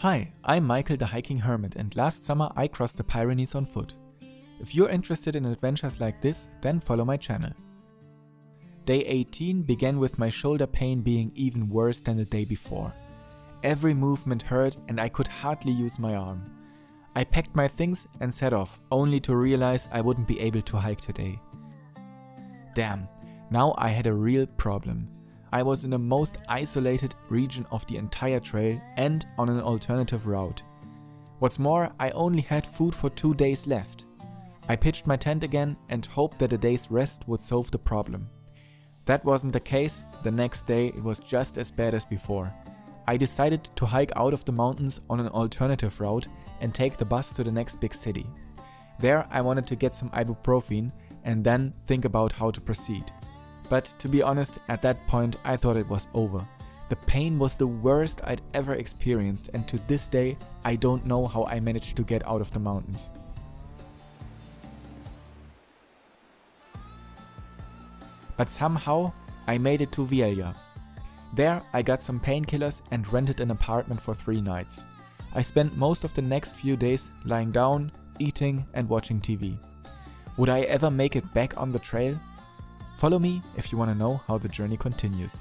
Hi, I'm Michael the Hiking Hermit, and last summer I crossed the Pyrenees on foot. If you're interested in adventures like this, then follow my channel. Day 18 began with my shoulder pain being even worse than the day before. Every movement hurt and I could hardly use my arm. I packed my things and set off, only to realize I wouldn't be able to hike today. Damn, now I had a real problem. I was in the most isolated region of the entire trail and on an alternative route. What's more, I only had food for 2 days left. I pitched my tent again and hoped that a day's rest would solve the problem. That wasn't the case. The next day it was just as bad as before. I decided to hike out of the mountains on an alternative route and take the bus to the next big city. There I wanted to get some ibuprofen and then think about how to proceed. But to be honest, at that point I thought it was over. The pain was the worst I'd ever experienced, and to this day I don't know how I managed to get out of the mountains. But somehow I made it to Vielha. There I got some painkillers and rented an apartment for 3 nights. I spent most of the next few days lying down, eating and watching TV. Would I ever make it back on the trail? Follow me if you want to know how the journey continues.